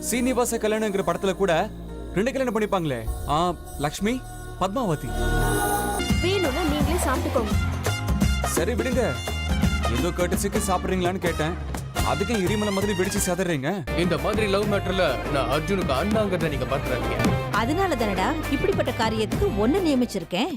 சீனிவாச கல்யாணங்கிற படத்துல கூட 2 கல்யாணம் பண்ணிப்பாங்களே. லக்ஷ்மி, பத்மாவதி. வேணும்னா நீங்களே சாப்பிட்டுக்கோங்க. சரி விடுங்க. ஏதோ கேட்டுச்சுக்கு சாப்பிடுறீங்களான்னு கேட்டேன். அதுக்கு இரிமலை மாதிரி வெடிச்சு சதறீங்க. இந்த மாதிரி லவ் மேட்டர்ல நான் அர்ஜுனுக்கு அண்ணாங்கிறத நீங்க பாக்குறாங்க. அதனால தானடா இப்படிப்பட்ட காரியத்துக்கு ஒன்னு நியமிச்சிருக்கேன்.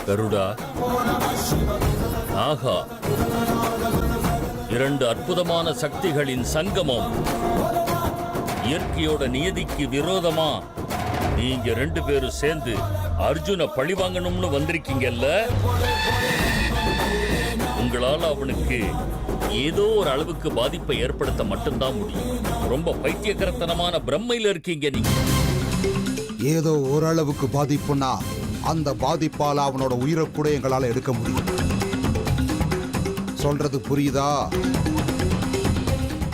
கருடா, ஆஹா, 2 அற்புதமான சக்திகளின் சங்கமம். இயற்கையோட நியதிக்கு விரோதமா நீங்க 2 பேரும் சேர்ந்து அர்ஜுன பழிவாங்கணும்னு வந்திருக்கீங்கல்ல. உங்களால அவனுக்கு ஏதோ ஒரு அளவுக்கு பாதிப்பை ஏற்படுத்த மட்டும்தான் முடியும். ரொம்ப பைத்தியக்கரத்தனமான பிரம்மையில இருக்கீங்க நீங்க. ஏதோ ஓரளவுக்கு பாதிப்புனா அந்த பாதிப்பால அவனோட உயிரை கூட எங்களால எடுக்க முடியும். சொல்றது புரியுதா?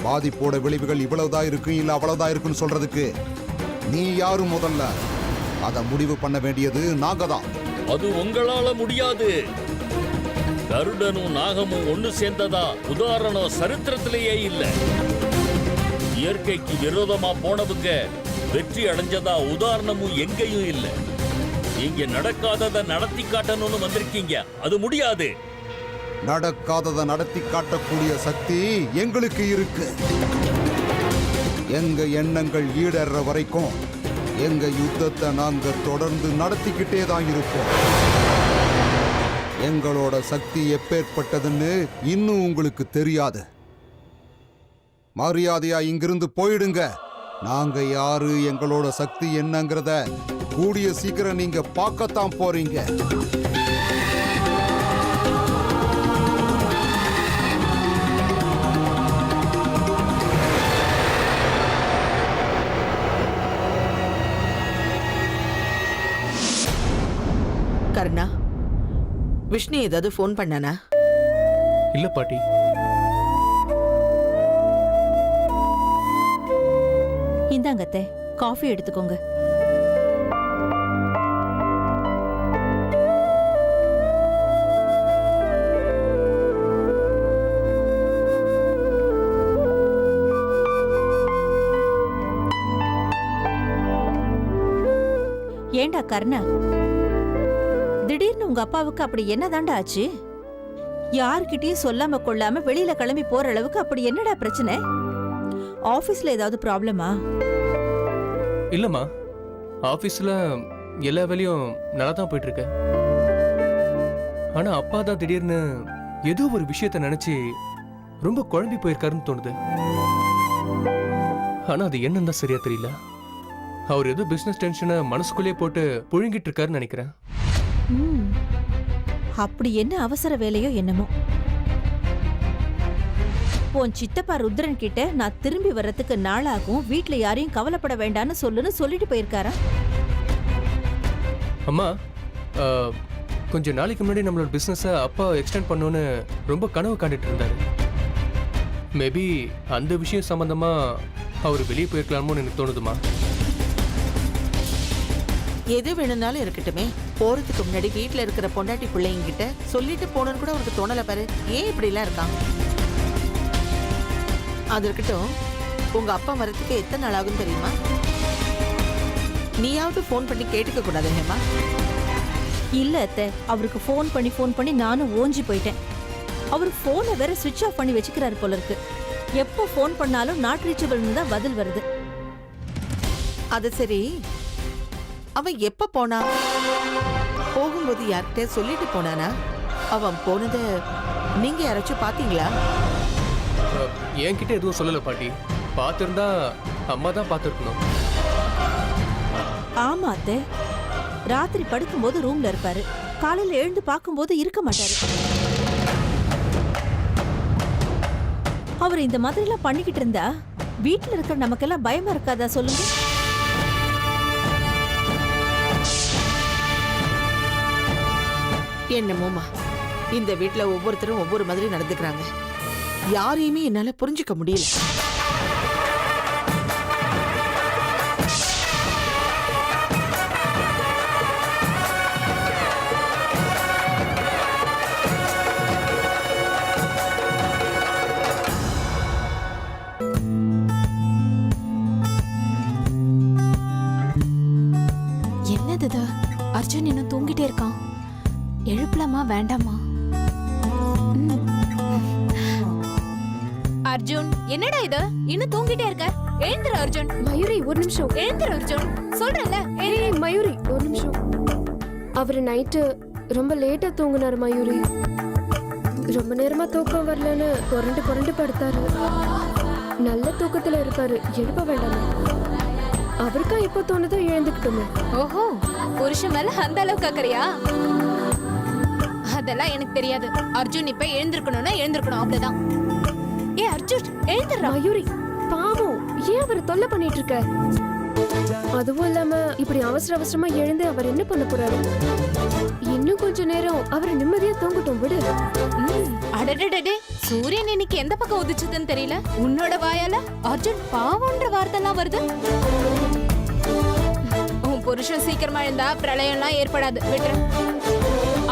பாதிப்போட விளைவுகள் இவ்வளவுதான் இருக்கும் இல்ல அவ்வளவுதான் இருக்குன்னு சொல்றதுக்கு நீ யாரும்? முதல்ல அதை முடிவு பண்ண வேண்டியது நாங்க தான். அது உங்களால முடியாது. கருடனும் நாகமும் ஒண்ணு சேர்ந்ததா உதாரணம் சரித்திரத்திலேயே இல்ல. இயற்கைக்கு விரோதமா போனவங்க வெற்றி அடைஞ்சதா உதாரணமும் எங்கேயும் இல்ல. நீங்க நடக்காததை நடத்தி காட்டணும்னு வந்திருக்கீங்க. அது முடியாது. நடக்காததை நடத்தி காட்டக்கூடிய சக்தி எங்களுக்கு இருக்கு. எங்க எண்ணங்கள் ஈடேற வரைக்கும் எங்க யுத்தத்தை நாங்க தொடர்ந்து நடத்திக்கிட்டே தான் இருப்போம். எங்களோட சக்தி எப்பேற்பட்டதுன்னு இன்னும் உங்களுக்கு தெரியாது. மரியாதையா இங்கிருந்து போயிடுங்க. நாங்க யாரு, எங்களோட சக்தி என்னங்கிறத கூடிய சீக்கிரம் நீங்க பார்க்கத்தான் போறீங்க. கருணா, விஷ்ணு ஏதாவது போன் பண்ணானா? இல்ல பாட்டி. இந்தாங்க அத்தை, காஃபி எடுத்துக்கோங்க. ஏண்டா கர்ணா, திடீர்னு உங்க அப்பாவுக்கு அப்படி என்னதாண்டா ஆச்சு? யார்கிட்டயும் சொல்லாம கொள்ளாம வெளியில கிளம்பி போற அளவுக்கு அப்படி என்னடா பிரச்சனை? ஆபீஸ்ல ஏதாவது ப்ராப்ளமா? இல்லம்மா, ஆபீஸ்ல எல்லா வேலையும் நல்லா தான் போயிட்டு இருக்கு. ஆனா அப்பா தான் திடீர்னு ஏதோ ஒரு விஷயத்த நினைச்சு ரொம்ப குழம்பி போயிருக்காருன்னு தோணுது. ஆனா அது என்னன்னு தான் சரியா தெரியல. அவர் ஏதோ பிசினஸ் டென்ஷனை மனசுக்குள்ளே போட்டு புழுங்கிட்டு இருக்காருன்னு நினைக்கிறேன். அப்படி என்ன அவசர வேலையோ என்னமோ. உன் சித்தப்பா ருத்ரன் கிட்ட நான் திரும்பி வர்றதுக்கு நாளாகும், வீட்டுல யாரையும் கவலைப்பட வேண்டாம்னு சொல்லிட்டு போயிருக்காரா? அம்மா, கொஞ்சம் நாளைக்கு முன்னாடி நம்மளோட பிசினஸை அப்பா எக்ஸ்டெண்ட் பண்ணணும்னு ரொம்ப கனவு காண்டுட்டு இருந்தாரு. மேபி அந்த விஷயம் சம்பந்தமா அவர் வெளியே போயிருக்கலாமோன்னு எனக்கு தோணுதுமா. எது வேணும்னாலும் இருக்கட்டுமே, போறதுக்கு முன்னாடி வீட்டுல இருக்கிற பொண்டாட்டி பிள்ளைங்க கிட்ட சொல்லிட்டு போகணும்னு கூட அவருக்கு தோணல பாரு. ஏன் இப்படி எல்லாம் இருக்கான்? அது இருக்கட்டும், உங்க அப்பா வரத்துக்கு எத்தனை நாள் ஆகும் தெரியுமா? நீயாவது போன் பண்ணி கேட்டுக்க கூடாது ஹேமா? இல்ல அத்தை, அவருக்கு போன் பண்ணி நானும் ஓஞ்சி போயிட்டேன். அவர் போனை வேற சுவிட்ச் ஆஃப் பண்ணி வச்சுக்கிறாரு போல இருக்கு. எப்போ போன் பண்ணாலும் நாட் ரீச்சபிள்னு தான் பதில் வருது. அது சரி, அவன் எப்ப போனா? போகும்போது யார்கிட்ட சொல்லிட்டு போனானா? அவன் போனதை நீங்க யாராச்சும் பாத்தீங்களா? என்கிட்ட எதுவும் சொல்லல பாட்டி. பார்த்திருந்தா அம்மா தான் பார்த்திருக்கணும். ஆமா அத்தை, ராத்திரி படுக்கும்போது ரூம்ல இருப்பாரு, காலையில எழுந்து பார்க்கும்போது இருக்க மாட்டாரு. அவர் இந்த மாதிரி எல்லாம் பண்ணிக்கிட்டு இருந்தா வீட்டுல இருக்கிற நமக்கெல்லாம் பயமா இருக்காதா சொல்லுங்க? என்னமோமா, இந்த வீட்ல ஒவ்வொருத்தரும் ஒவ்வொரு மாதிரி நடந்துக்கிறாங்க. யாரையுமே என்னால புரிஞ்சுக்க முடியல. என்னது இது? அர்ஜுன் இன்னும் தூங்கிட்டே இருக்கான். எழுப்பலாமா வேண்டாமா? அர்ஜுன், என்னடா இது? இன்னும் தூங்கிட்டே இருக்க? எழுந்திரு அர்ஜுன். மயூரி ஒரு நிமிஷம். எழுந்திரு அர்ஜுன். சொல்றேன்ல. ஏய் மயூரி ஒரு நிமிஷம். அவரு நைட்டு ரொம்ப லேட்டா தூங்குனாரு மயூரி. ரொம்ப நேரமா தூக்கம் வரலன்னு புரண்டு புரண்டு படுத்தாரு. நல்ல தூக்கத்துல இருப்பாரு, எழுப்ப வேண்டாம். அவருக்கா எப்போ தோணுதோ எழுந்துக்கிட்டோமே. ஓஹோ, புருஷன் மேல அந்த அளவுக்கு அக்கறையா? அதெல்லாம் எனக்கு தெரியாது. அர்ஜுன் இப்ப எழுந்திருக்கணும்னா எழுந்திருக்கணும், அவ்வளவுதான். ஏ அர்ஜுன், எழுந்திரா. மயூரி பாவம், ஏன் அவரை தொல்லை பண்ணிட்டு இருக்க? அதுவும் இல்லாம இப்படி அவசர அவசரமா எழுந்து அவர் என்ன பண்ண போறாரு? இன்னும் கொஞ்ச நேரம் அவரை நிம்மதியா தூங்கட்டும் விடு. அடடடடே, சூரியன் இன்னைக்கு எந்த பக்கம் உதிச்சதுன்னு தெரியல. உன்னோட வாயால அர்ஜுன் பாவம்ன்ற வார்த்தைலாம் வருது. உன் புருஷன் சீக்கிரமா எழுந்தா பிரளயம்லாம் ஏற்படாது, விட்டுரு.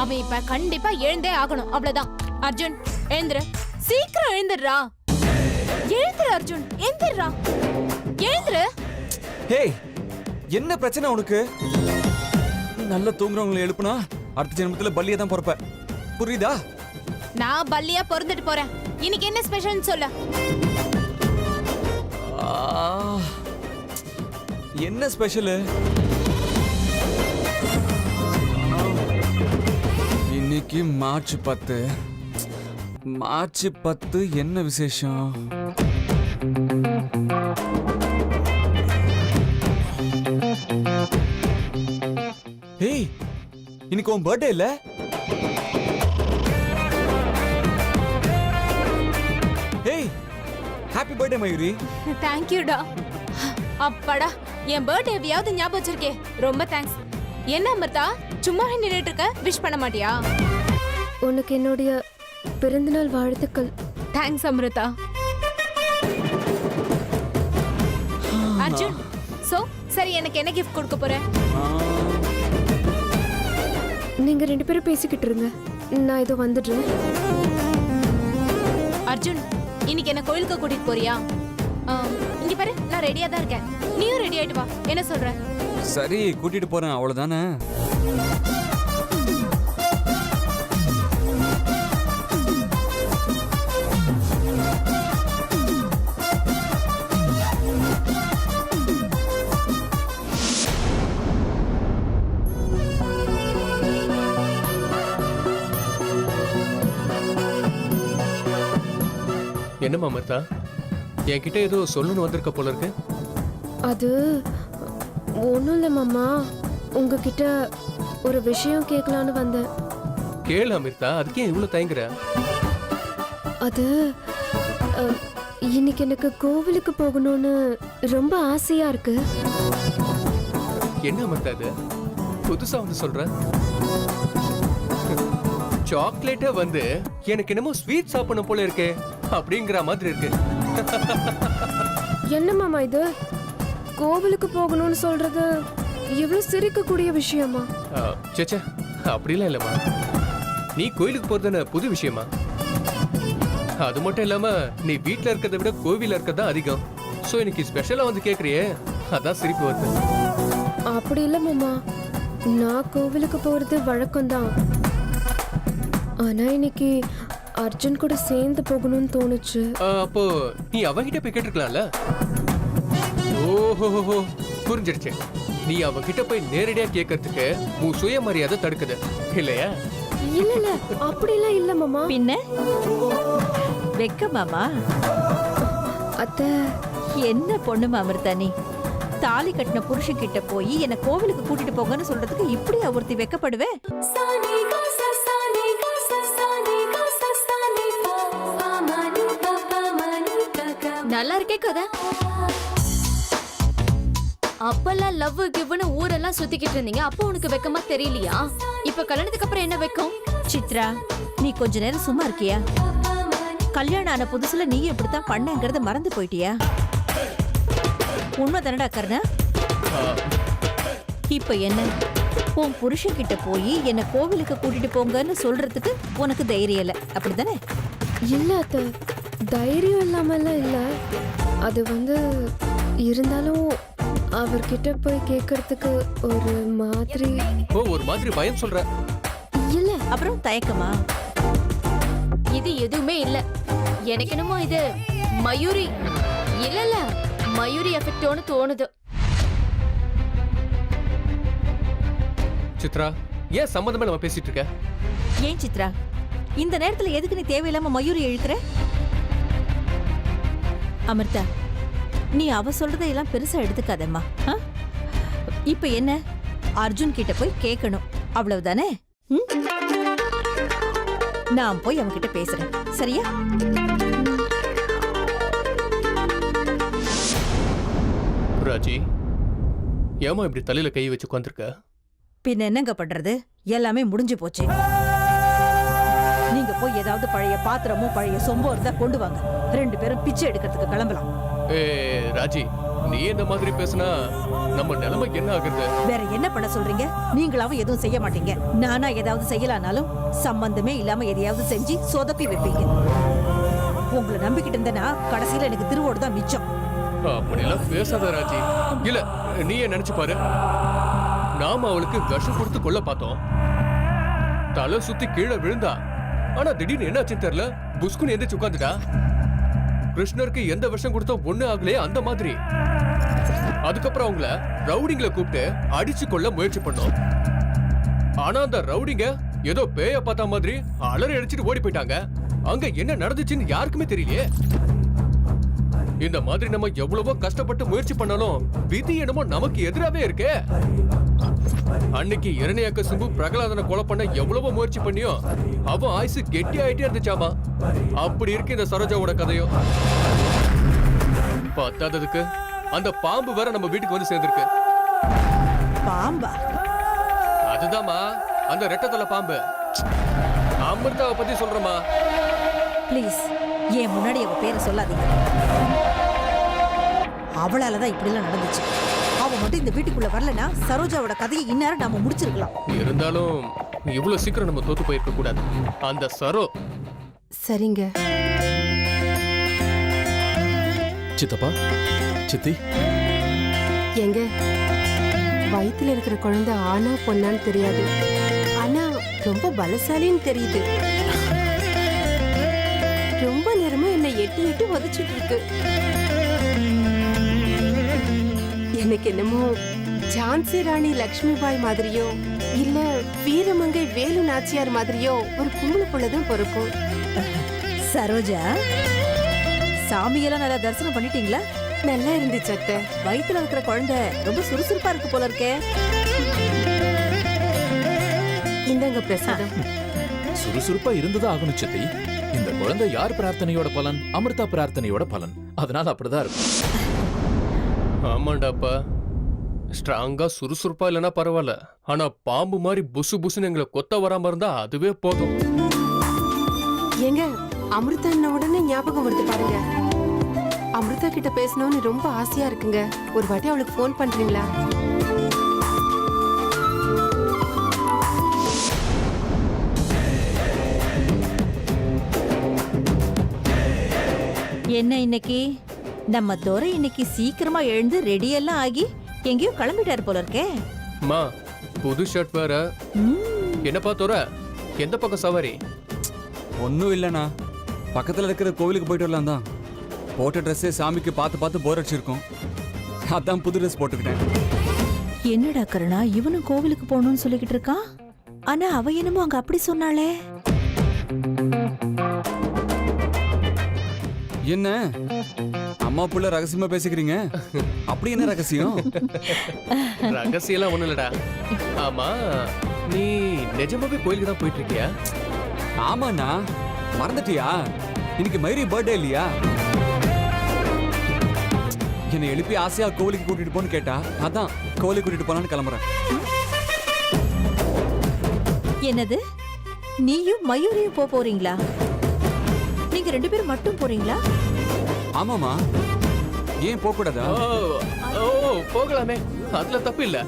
அவன் இப்ப கண்டிப்பா எழுந்தே ஆகணும், அவ்வளவுதான். அர்ஜுன் எழுந்துரு, சீக்கிரம் எழுந்துடுறா. எழுந்துரு அர்ஜுன், எழுந்துடுறா, எழுந்துரு. ஹேய், என்ன பிரச்சனை உனக்கு? நல்ல தூங்குறவங்களை எழுப்புனா அடுத்த ஜென்மத்துல பல்லியா தான் பொறுப்ப, புரியுதா? நான் பல்லியா பொறந்துட்டு போறேன். இன்னைக்கு என்ன ஸ்பெஷல்னு சொல்ல. என்ன ஸ்பெஷல்? இன்னைக்கு மார்ச் 10. மார்ச் 10 என்ன விசேஷம்? ஏய், இன்னைக்கு உன் பர்த்டே இல்ல? ஏய், ஹாப்பி பர்த்டே மயூரி. தேங்க்யூடா. அப்பாடா, என் பர்த்டேவியாவது ஞாபகம் வச்சிருக்கே, ரொம்ப தேங்க்ஸ். என்ன அமிர்தா, சும்மா நின்னுட்டு இருக்க? விஷ் பண்ண மாட்டியா? உனக்கு என்னுடைய பிறந்தநாள் வாழ்த்துக்கள். தேங்க்ஸ் அமிர்தா. அர்ஜுன், சோ சரி, எனக்கு என்ன கிஃப்ட் கொடுக்க போற? நீங்க ரெண்டு பேரும் பேசிக்கிட்டு இருங்க, நான் இதோ வந்துடுறேன். அர்ஜுன், இன்னைக்கு என்ன கோயிலுக்கு கூட்டிட்டு போறியா? இங்க பாரு, நான் ரெடியா தான் இருக்கேன். நீயும் ரெடி ஆயிட்டு வா, என்ன சொல்ற? சரி, கூட்டிட்டு போறேன், அவ்வளவுதானே. என்னம்மா அமிர்தா, என்கிட்ட ஏதோ சொல்லணும்னு வந்திருக்க போல இருக்கு. அது ஒன்றும் இல்லை மாமா, உங்ககிட்ட ஒரு விஷயம் கேட்கலான்னு வந்தேன். கேளு அமிர்தா, அதுக்கே இவ்வளவு தயங்குற? அது இன்னைக்கு எனக்கு கோவிலுக்கு போகணும்னு ரொம்ப ஆசையா இருக்கு. என்ன அமிர்தா இது புதுசா வந்து சொல்ற? சாக்லேட்டே வந்து எனக்கு என்னமோ ஸ்வீட் சாப்பிடணும் போல இருக்கே அப்படிங்கிற மாதிரி இருக்கு. என்ன மாமா இது, கோவிலுக்கு போகணும்னு சொல்றது இவ்வளவு சிரிக்கக்கூடிய விஷயமா? சேச்சே, அப்படிலாம் இல்லம்மா. நீ கோயிலுக்கு போறதுன்னு புது விஷயமா? அது மட்டும் இல்லாம நீ வீட்டுல இருக்கிறத விட கோவில இருக்கிறது தான் அதிகம். சோ இன்னைக்கு ஸ்பெஷலா வந்து கேக்குறியே, அதான் சிரிப்பு வருது. அப்படி இல்ல மாமா, நான் கோவிலுக்கு போறது வழக்கம்தான். ஆனா இன்னைக்கு அர்ஜுன் கூட சேர்ந்து போகணும்னு தோணுச்சு. அப்போ நீ அவகிட்ட போய் கேட்டிருக்கலாம்ல? ஓஹோ, புரிஞ்சிருச்சு. நீ அவகிட்ட போய் நேரடியா கேட்கறதுக்கு உன் சுயமரியாதை தடுக்குது இல்லையா? இல்ல இல்ல, அப்படிலாம் இல்ல மாமா. பின்ன வெக்க மாமா. அத்தை, என்ன பொண்ணு அமிர்தா நீ? தாலி கட்டின புருஷன் கிட்ட போய் என்ன கோவிலுக்கு கூட்டிட்டு போங்கன்னு சொல்றதுக்கு இப்படி ஒருத்தி வெக்கப்படுவே? நல்லா இருக்கே கதை. அப்பெல்லாம் லவ் கிவ்னு ஊரெல்லாம் சுத்திக்கிட்டு இருந்தீங்க, அப்போ உனக்கு வெக்கமா தெரியலையா? இப்ப கல்யாணத்துக்கு அப்புறம் என்ன வெக்கம்? சித்ரா, நீ நீ கொஞ்ச நேரம் சும்மா இருக்கியா? கல்யாணம் ஆன புதுசுல நீ இப்படித்தான் பண்ணங்கிறத மறந்து போயிட்டியா? உண்மை தானடா கர்ணா? இப்ப என்ன, உன் புருஷன் கிட்ட போய் என்ன கோவிலுக்கு கூட்டிட்டு போங்கன்னு சொல்றதுக்கு உனக்கு தைரியம் இல்ல, அப்படித்தானே? இல்ல அத்தை, தைரியம் இல்லாமலாம் இல்ல. அது இருந்தாலும் அவர்கிட்ட போய் கேட்கறதுக்கு ஒரு மாதிரி. ஓ, ஒரு மாதிரி பயம் சொல்ற. இல்ல, அப்புறம் தயக்கமா? இது எதுவுமே இல்ல. எனக்கு என்னமோ இது மயூரி இல்ல மயூரி எஃபெக்டோன்னு தோணுது. சித்ரா, ஏன் சம்மந்தமே நம்ம பேசிட்டு இருக்க? ஏன் சித்ரா, இந்த நேரத்துல எதுக்கு நீ தேவையில்லாம மயூரி இழுக்கிற? அமிர்தா, நீ அவ சொல்றதையெல்லாம் பெருசா எடுத்துக்காதம்மா. இப்ப என்ன, அர்ஜுன் கிட்ட போய் கேட்கணும், அவ்வளவுதானே? நான் போய் அவன் கிட்ட பேசுறேன், சரியா? ராஜி, ஏமா இப்படி தலையில கை வச்சு உட்காந்துருக்க? பின்ன என்னங்க பண்றது, எல்லாமே முடிஞ்சு போச்சு. நீங்க போய் ஏதாவது பழைய பாத்திரமோ பழைய சொம்போ இருந்தா கொண்டு வாங்க. 2 பேரும் பிச்சை எடுக்கிறதுக்கு கிளம்பலாம். ஏ ராஜி, நீ இந்த மாதிரி பேசினா நம்ம நிலைமைக்கு என்ன ஆகுறது? வேற என்ன பண்ண சொல்றீங்க? நீங்களாவும் எதுவும் செய்ய மாட்டீங்க. நானா ஏதாவது செய்யலானாலும் சம்பந்தமே இல்லாம எதையாவது செஞ்சு சொதப்பி வைப்பீங்க. உங்களை நம்பிக்கிட்டு இருந்தேன்னா கடைசியில எனக்கு திருவோடு தான் மிச்சம். அப்படியெல்லாம் பேசாத ராஜி. இல்ல, நீயே நினைச்சு பாரு. நாம அவளுக்கு விஷம் கொடுத்து கொல்ல பார்த்தோம். தலை சுத்தி கீழே விழுந்தா. ஆனா திடீர்னு என்ன ஆச்சுன்னு தெரியல, புஸ்குன்னு எந்திரிச்சு உட்காந்துட்டா. கிருஷ்ணருக்கு எந்த விஷம் கொடுத்தோம் ஒண்ணு ஆகலையே, அந்த மாதிரி. அதுக்கப்புறம் அவங்கள ரவுடிங்களை கூப்பிட்டு அடிச்சு கொள்ள முயற்சி பண்ணோம். ஆனா அந்த ரவுடிங்க ஏதோ பேய பார்த்த மாதிரி அலறி அடிச்சுட்டு ஓடி போயிட்டாங்க. அங்க என்ன நடந்துச்சுன்னு யாருக்குமே தெரியலையே. இந்த மாதிரி நம்ம எவ்வளவோ கஷ்டப்பட்டு முயற்சி பண்ணாலும் விதி என்னமோ நமக்கு எதிராவே இருக்கே. அன்னைக்கு இரணியாக்க சிம்பு பிரகலாதனை கொலை பண்ண எவ்வளவோ முயற்சி பண்ணியோ அவன் ஆயுசு கெட்டி ஆயிட்டே இருந்துச்சாமா. அப்படி இருக்கு இந்த சரோஜாவோட கதையும். பத்தாததுக்கு அந்த பாம்பு வேற நம்ம வீட்டுக்கு வந்து சேர்ந்திருக்கு. பாம்பா? அதுதாம்மா, அந்த ரெட்டத்தலை பாம்பு. அமிர்தாவை பத்தி சொல்றமா. ப்ளீஸ் என் முன்னாடி அவ பேரை சொல்லாதீங்க. அவளாலதான் இப்படி எல்லாம் நடந்துச்சு. அவ மட்டும் இந்த வீட்டுக்குள்ள வரலனா சரோஜாவோட கதையை இந்நேரம் நாம முடிச்சிருக்கலாம். இருந்தாலும் இவ்வளவு சீக்கிரம் நம்ம தோத்து போயிருக்க கூடாது. அந்த சரோ. சரிங்க. சித்தப்பா, சித்தி, எங்க வயித்துல இருக்கிற குழந்தை ஆனா பொண்ணான்னு தெரியாது, ஆனா ரொம்ப பலசாலின்னு தெரியுது. ரொம்ப நேரமா என்னை எட்டி எட்டி உதச்சிட்டு இருக்கு. எனக்கு என்னமோ ஜான்சி ராணி லக்ஷ்மிபாய் மாதிரியோ இல்ல வீரமங்கை வேலு நாச்சியார் மாதிரியோ ஒரு பொம்பளை புள்ளதான் பிறக்கும். சரோஜா, சாமியெல்லாம் நல்லா தரிசனம் பண்ணிட்டீங்களா? நல்லா இருந்துச்சு அத்தை. வயித்துல இருக்கிற குழந்தை ரொம்ப சுறுசுறுப்பா இருக்கு போல இருக்கே. இந்தாங்க பிரசாதம். சுறுசுறுப்பா இருந்துதான் ஆகணும் சித்தி. இந்த குழந்தை யார் பிரார்த்தனையோட பலன்? அமிர்தா பிரார்த்தனையோட பலன். அதனால அப்படிதான் இருக்கும். ஆமாண்டாப்பா, ஸ்ட்ராங்கா சுறுசுறுப்பா இல்லைன்னா பரவாயில்ல. ஆனா பாம்பு மாதிரி புசு புசுன்னு எங்களை கொத்த வராம இருந்தா அதுவே போதும். ஏங்க, அமிர்தா என்ன உடனே ஞாபகம் வருது பாருங்க. அமிர்தா கிட்ட பேசணும்னு ரொம்ப ஆசையா இருக்குங்க. ஒரு வாட்டி அவளுக்கு ஃபோன் பண்றீங்களா? என்ன இன்னைக்கு நம்ம துரை இன்னைக்கு சீக்கிரமா எழுந்து ரெடி எல்லாம் ஆகி எங்கேயோ கிளம்பிட்டாரு போல இருக்கே. மா, புது ஷர்ட் வேற. என்னப்பா துரை, எந்த பக்கம் சவாரி? ஒன்னும் இல்லண்ணா, பக்கத்துல இருக்கிற கோவிலுக்கு போயிட்டு வரலாம் தான். போட்ட ட்ரெஸ்ஸே சாமிக்கு பார்த்து பார்த்து போர் அடிச்சிருக்கோம். அதான் புது ட்ரெஸ் போட்டுக்கிட்டேன். என்னடா கருணா, இவனும் கோவிலுக்கு போகணும்னு சொல்லிக்கிட்டு இருக்கான். ஆனா அவ என்னமோ அங்க அப்படி சொன்னாளே. என்ன அம்மா புள்ள ரகசியமா பேசிக்கிறீங்க? அப்படி என்ன ரகசியம்? ரகசியெல்லாம் ஒண்ணும் இல்லடா. ஆமா, நீ நிஜமாவே கோயிலுக்கு தான் போயிட்டு இருக்கியா? ஆமாண்ணா, மறந்துட்டியா? இன்னைக்கு மயூரி பர்த்டே இல்லையா? என்னை எழுப்பி ஆசையா கோவிலுக்கு கூட்டிட்டு போன்னு கேட்டா, அதான் கோவிலுக்கு கூட்டிட்டு போலான்னு கிளம்புறேன். என்னது, நீயும் மயூரியும் போறீங்களா? நீங்க 2 பேரும் மட்டும் போறீங்களா? ஆமாமா, ஏன் போக கூடாதா? ஓ போகலாமே, அதுல தப்பு இல்ல.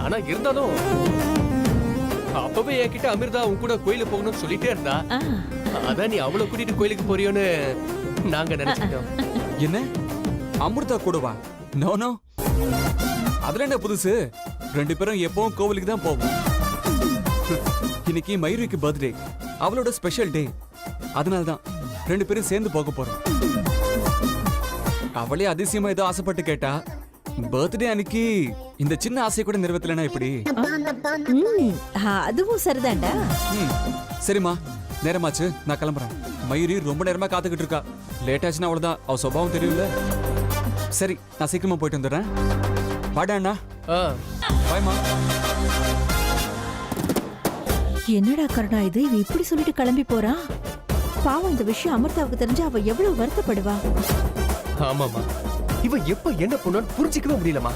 ஆனா இருந்தாலும் அப்பவே என்கிட்ட அமிர்தா உன் கூட கோயிலுக்கு போகணும்னு சொல்லிட்டே இருந்தா. ஆ, அதான் நீ அவளை கூட்டிட்டு கோயிலுக்கு போறியோன்னு நாங்க நினைச்சிட்டோம். என்ன அமிர்தா கூடவா? நோ நோ, அதுல என்ன புதுசு? 2 பேரும் எப்பவும் கோவிலுக்கு தான் போவோம். இன்னைக்கு மயூரிக்கு பர்த்டே, அவளோட ஸ்பெஷல் டே. அதனால தான் 2 பேரும் சேர்ந்து போக போறோம். அவளே அதிசயமா ஏதோ ஆசைப்பட்டு கேட்டா, பர்த்டே அன்னைக்கு இந்த சின்ன ஆசை கூட நிறைவேற்றலனா எப்படி? அதுவும் சரிதான்டா. சரிம்மா, நேரமாச்சு, நான் கிளம்புறேன். மயூரி ரொம்ப நேரமா காத்துக்கிட்டு இருக்கா. லேட் ஆச்சுன்னா அவ்வளவுதான், அவ சுபாவம் தெரியும்ல. சரி, நான் சீக்கிரமா போயிட்டு வந்துடுறேன். வாடா அண்ணா. பாய்மா. என்னடா கருணா இது, இவன் இப்படி சொல்லிட்டு கிளம்பி போறான். பாவம், இந்த விஷயம் அமிர்தாவுக்கு தெரிஞ்சா அவ எவ்வளவு வருத்தப்படுவா. ஆமாமா, இவ எப்ப என்ன பண்ணான்னு புரிஞ்சிக்கவே முடியலமா.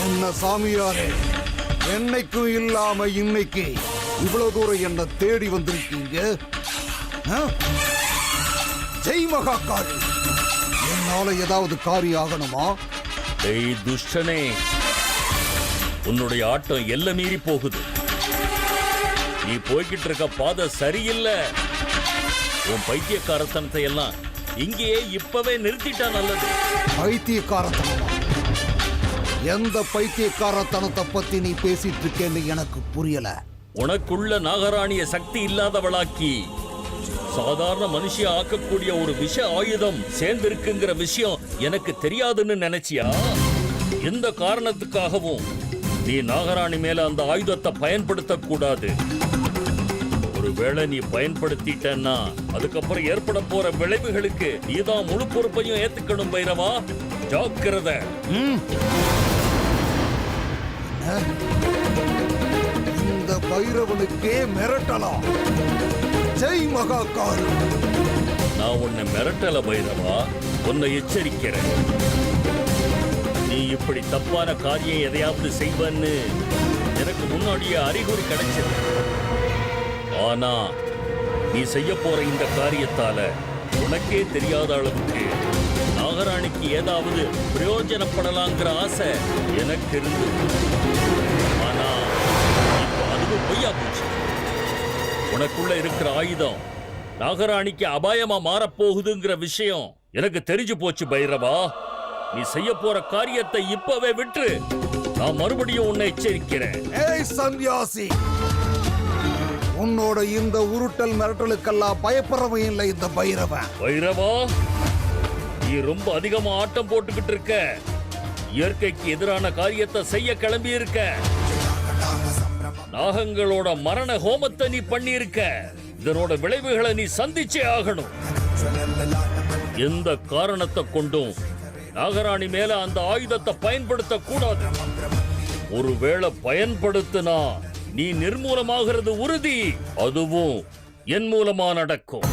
என்ன சாமியாரே, என்னைக்கும் இல்லாம இன்னைக்கு இவ்வளவு தூரம் என்ன தேடி வந்திருக்கீங்க? ஜெய் மகாகாளி, என்னால ஏதாவது காரியம் ஆகணுமா? ஏய் துஷ்டனே, உன்னுடைய ஆட்டம் எல்லை மீறி போகுது. நீ போய்கிட்டு இருக்க பாதை சரியில்லை. உன் பைத்தியக்காரத்தனத்தை எல்லாம் இங்கேயே இப்பவே நிறுத்திட்டா நல்லது. பைத்தியக்காரத்தனமா? எந்த பைத்தியக்காரத்தனத்தை பத்தி நீ பேசிட்டு இருக்கேன்னு எனக்கு புரியல. உனக்குள்ள நாகராணிய சக்தி இல்லாதவளாக்கி சாதாரண மனுஷிய ஆக்கக்கூடிய ஒரு விஷ ஆயுதம் சேர்ந்திருக்குங்கிற விஷயம் எனக்கு தெரியாதுன்னு நினைச்சியா? எந்த காரணத்துக்காகவும் நீ நாகராணி மேல அந்த ஆயுதத்தை பயன்படுத்த கூடாது. ஒருவேளை நீ பயன்படுத்திட்டன்னா அதுக்கப்புறம் ஏற்பட போற விளைவுகளுக்கு நீதான் முழு பொறுப்பையும் ஏத்துக்கணும் பைரவா. ஜாக்கிரதை. இந்த பைரவனுக்கே மிரட்டலாம். ஜெய் மகாகாளி. நான் உன்னை மிரட்டல பைரவா, உன்னை எச்சரிக்கிறேன். நீ இப்படி தப்பான காரியம் எதையாவது செய்வன்னு எனக்கு முன்னாடியே அறிகுறி கிடைச்சது. ஆனா நீ செய்ய போற இந்த காரியத்தால உனக்கே தெரியாத அளவுக்கு நாகராணிக்கு ஏதாவது பிரயோஜனப்படலாங்கிற ஆசை எனக்கு இருந்து. ஆனா இப்போ அதுவும் பொய்யா போச்சு. உனக்குள்ள இருக்கிற ஆயுதம் நாகராணிக்கு அபாயமா மாறப்போகுதுங்கிற விஷயம் எனக்கு தெரிஞ்சு போச்சு பைரவா. நீ செய்ய போற காரியத்தை இப்பவே விட்டு நான் மறுபடியும் உன்னை எச்சரிக்கிறேன். ஏய் சன்யாசி, உன்னோட இந்த உருட்டல் மிரட்டலுக்கெல்லாம் பயப்படவும் இல்லை இந்த பைரவன். பைரவா, நீ ரொம்ப அதிகமா ஆட்டம் போட்டுக்கிட்டு இருக்க. இயற்கைக்கு எதிரான காரியத்தை செய்ய கிளம்பி இருக்க. நாகங்களோட மரண ஹோமத்தை நீ பண்ணி இருக்க. இதனோட விளைவுகளை நீ சந்திச்சே ஆகணும். எந்த காரணத்தை கொண்டும் நாகராணி மேல அந்த ஆயுதத்தை பயன்படுத்த கூடாது. ஒருவேளை பயன்படுத்தினா நீ நிர்மூலமாகிறது உறுதி. அதுவும் என் மூலமா நடக்கும்.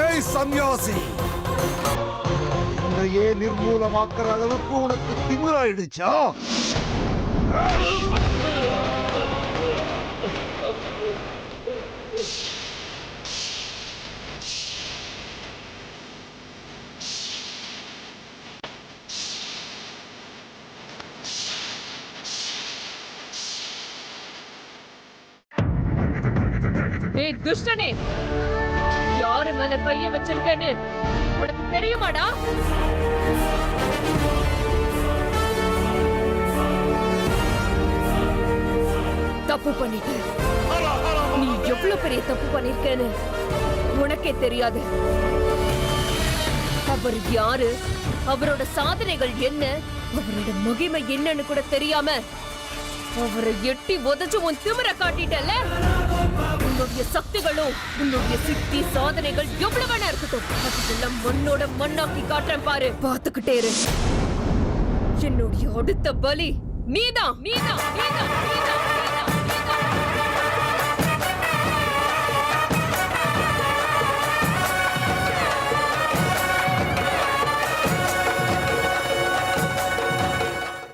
ஏய் சன்யாசி, என்னையே நிர்மூலமாக்குற அளவுக்கு உனக்கு திமிராயிடுச்சா? ஏய் துஷ்டனே, யாரு மேல கைய வச்சிருக்கேன்னு உனக்கு தெரியுமாடா? தப்பு பண்ணிட்ட. நீ எவ்வளவு பெரிய தப்பு பண்ணிருக்கேன்னு உனக்கே தெரியாது. அவர் யாரு, அவரோட சாதனைகள் என்ன, அவரோட மகிமை என்னன்னு கூட தெரியாம அவரை எட்டி உதச்சு உன் திமிர காட்டிட்டல. உன்னுடைய சக்திகளும் உன்னுடைய சித்தி சாதனைகள் எவ்வளவு வேணா இருக்கட்டும், அதெல்லாம் மண்ணோட மண்ணாக்கி காட்டுறேன் பாரு. பார்த்துக்கிட்டே இரு. என்னுடைய அடுத்த பலி நீதான், நீதான், நீதான், நீதான்.